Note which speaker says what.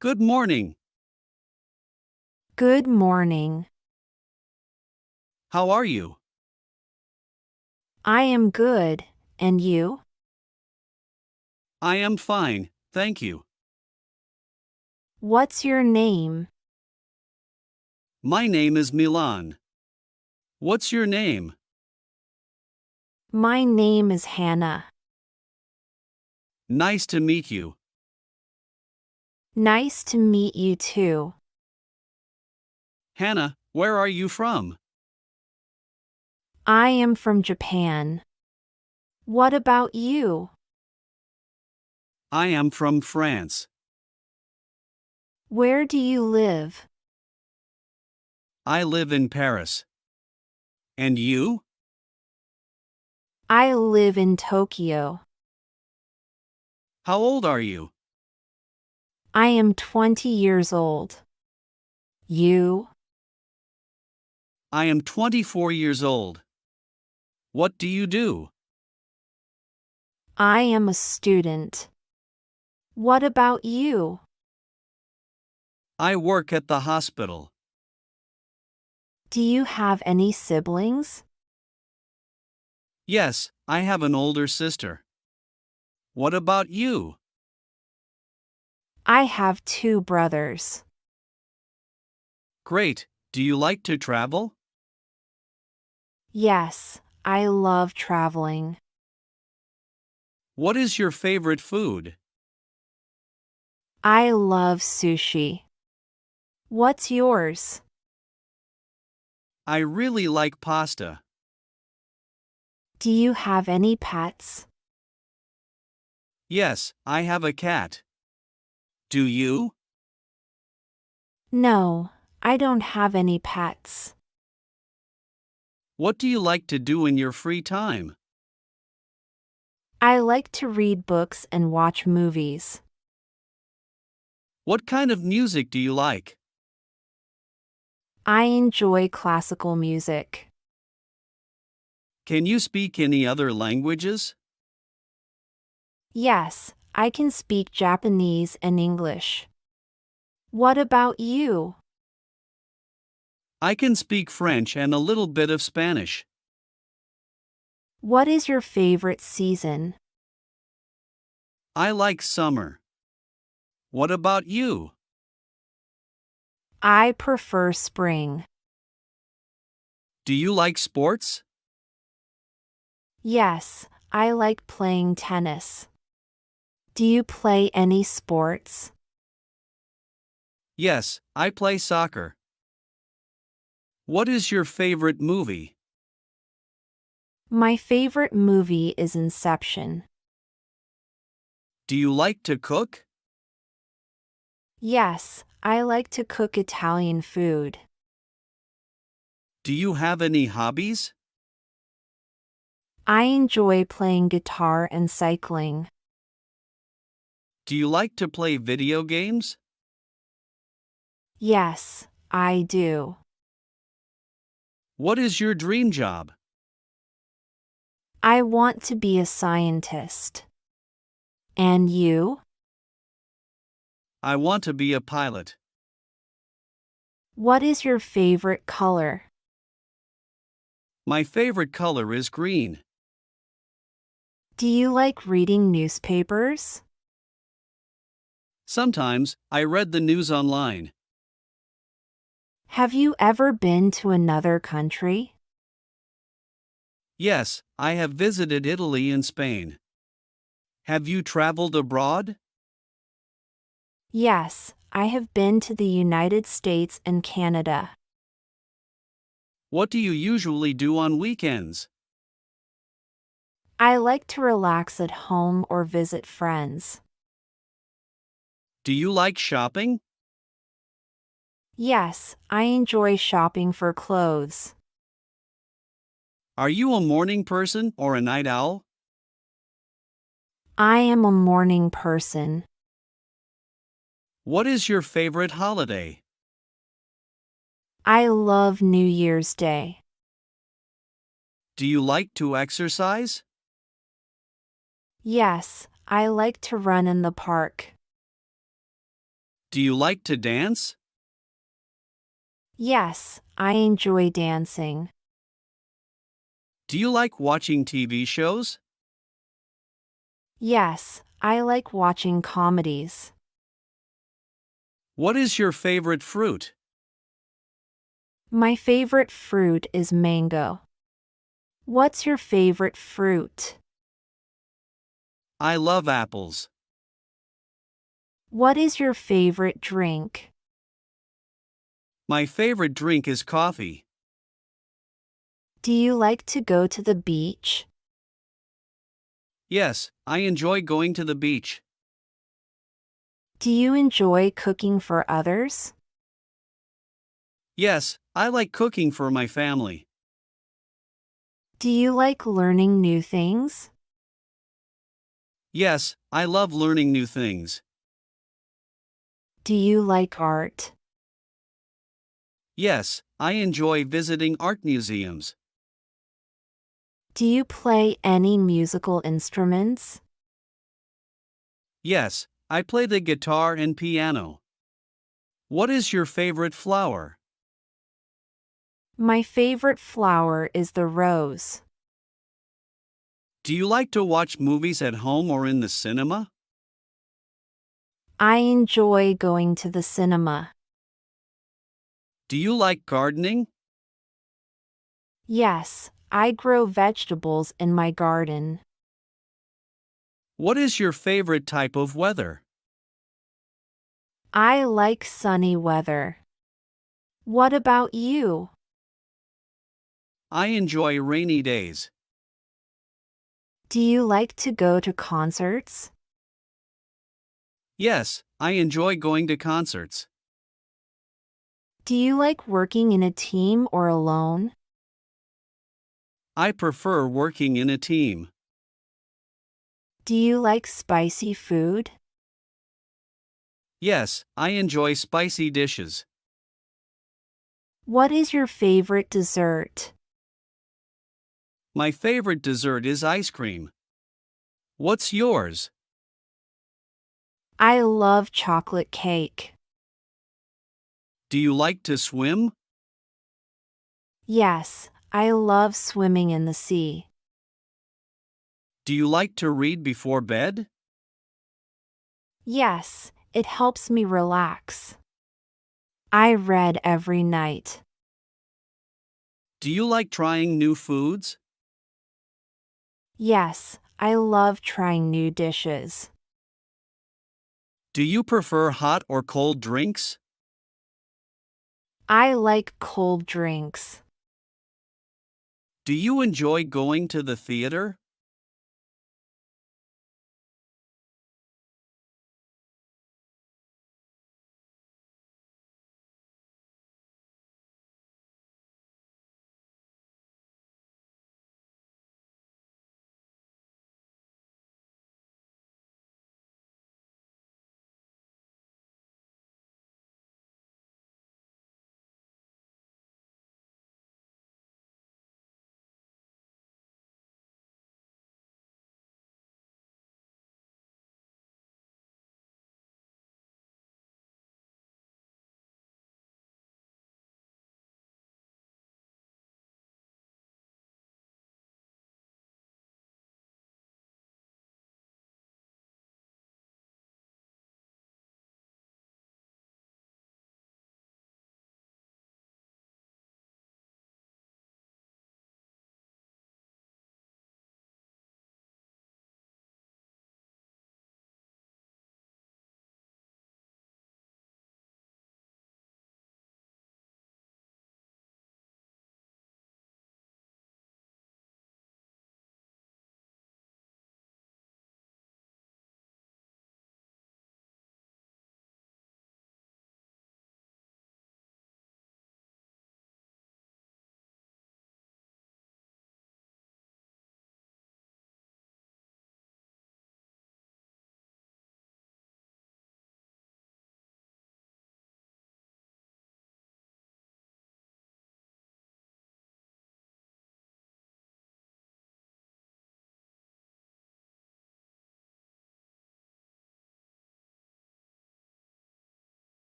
Speaker 1: Good morning.
Speaker 2: Good morning.
Speaker 1: How are you?
Speaker 2: I am good, and you?
Speaker 1: I am fine, thank you.
Speaker 2: What's your name?
Speaker 1: My name is Milan. What's your name?
Speaker 2: My name is Hannah.
Speaker 1: Nice to meet you.
Speaker 2: Nice to meet you too.
Speaker 1: Hannah, where are you from?
Speaker 2: I am from Japan. What about you?
Speaker 1: I am from France.
Speaker 2: Where do you live?
Speaker 1: I live in Paris. And you?
Speaker 2: I live in Tokyo.
Speaker 1: How old are you?
Speaker 2: I am 20 years old. You?
Speaker 1: I am 24 years old. What do you do?
Speaker 2: I am a student. What about you?
Speaker 1: I work at the hospital.
Speaker 2: Do you have any siblings?
Speaker 1: Yes, I have an older sister. What about you?
Speaker 2: I have two brothers.
Speaker 1: Great. Do you like to travel?
Speaker 2: Yes, I love traveling.
Speaker 1: What is your favorite food?
Speaker 2: I love sushi. What's yours?
Speaker 1: I really like pasta.
Speaker 2: Do you have any pets?
Speaker 1: Yes, I have a cat. Do you?
Speaker 2: No, I don't have any pets.
Speaker 1: What do you like to do in your free time?
Speaker 2: I like to read books and watch movies.
Speaker 1: What kind of music do you like?
Speaker 2: I enjoy classical music.
Speaker 1: Can you speak any other languages?
Speaker 2: Yes, I can speak Japanese and English. What about you?
Speaker 1: I can speak French and a little bit of Spanish.
Speaker 2: What is your favorite season?
Speaker 1: I like summer. What about you?
Speaker 2: I prefer spring.
Speaker 1: Do you like sports?
Speaker 2: Yes, I like playing tennis. Do you play any sports?
Speaker 1: Yes, I play soccer. What is your favorite movie?
Speaker 2: My favorite movie is Inception.
Speaker 1: Do you like to cook?
Speaker 2: Yes, I like to cook Italian food.
Speaker 1: Do you have any hobbies?
Speaker 2: I enjoy playing guitar and cycling.
Speaker 1: Do you like to play video games?
Speaker 2: Yes, I do.
Speaker 1: What is your dream job?
Speaker 2: I want to be a scientist. And you?
Speaker 1: I want to be a pilot.
Speaker 2: What is your favorite color?
Speaker 1: My favorite color is green.
Speaker 2: Do you like reading newspapers?
Speaker 1: Sometimes, I read the news online.
Speaker 2: Have you ever been to another country?
Speaker 1: Yes, I have visited Italy and Spain. Have you traveled abroad?
Speaker 2: Yes, I have been to the United States and Canada.
Speaker 1: What do you usually do on weekends?
Speaker 2: I like to relax at home or visit friends.
Speaker 1: Do you like shopping?
Speaker 2: Yes, I enjoy shopping for clothes.
Speaker 1: Are you a morning person or a night owl?
Speaker 2: I am a morning person.
Speaker 1: What is your favorite holiday?
Speaker 2: I love New Year's Day.
Speaker 1: Do you like to exercise?
Speaker 2: Yes, I like to run in the park.
Speaker 1: Do you like to dance?
Speaker 2: Yes, I enjoy dancing.
Speaker 1: Do you like watching TV shows?
Speaker 2: Yes, I like watching comedies.
Speaker 1: What is your favorite fruit?
Speaker 2: My favorite fruit is mango. What's your favorite fruit?
Speaker 1: I love apples.
Speaker 2: What is your favorite drink?
Speaker 1: My favorite drink is coffee.
Speaker 2: Do you like to go to the beach?
Speaker 1: Yes, I enjoy going to the beach.
Speaker 2: Do you enjoy cooking for others?
Speaker 1: Yes, I like cooking for my family.
Speaker 2: Do you like learning new things?
Speaker 1: Yes, I love learning new things.
Speaker 2: Do you like art?
Speaker 1: Yes, I enjoy visiting art museums.
Speaker 2: Do you play any musical instruments?
Speaker 1: Yes, I play the guitar and piano. What is your favorite flower?
Speaker 2: My favorite flower is the rose.
Speaker 1: Do you like to watch movies at home or in the cinema?
Speaker 2: I enjoy going to the cinema.
Speaker 1: Do you like gardening?
Speaker 2: Yes, I grow vegetables in my garden.
Speaker 1: What is your favorite type of weather?
Speaker 2: I like sunny weather. What about you?
Speaker 1: I enjoy rainy days.
Speaker 2: Do you like to go to concerts?
Speaker 1: Yes, I enjoy going to concerts.
Speaker 2: Do you like working in a team or alone?
Speaker 1: I prefer working in a team.
Speaker 2: Do you like spicy food?
Speaker 1: Yes, I enjoy spicy dishes.
Speaker 2: What is your favorite dessert?
Speaker 1: My favorite dessert is ice cream. What's yours?
Speaker 2: I love chocolate cake.
Speaker 1: Do you like to swim?
Speaker 2: Yes, I love swimming in the sea.
Speaker 1: Do you like to read before bed?
Speaker 2: Yes, it helps me relax. I read every night.
Speaker 1: Do you like trying new foods?
Speaker 2: Yes, I love trying new dishes.
Speaker 1: Do you prefer hot or cold drinks?
Speaker 2: I like cold drinks.
Speaker 1: Do you enjoy going to the theater?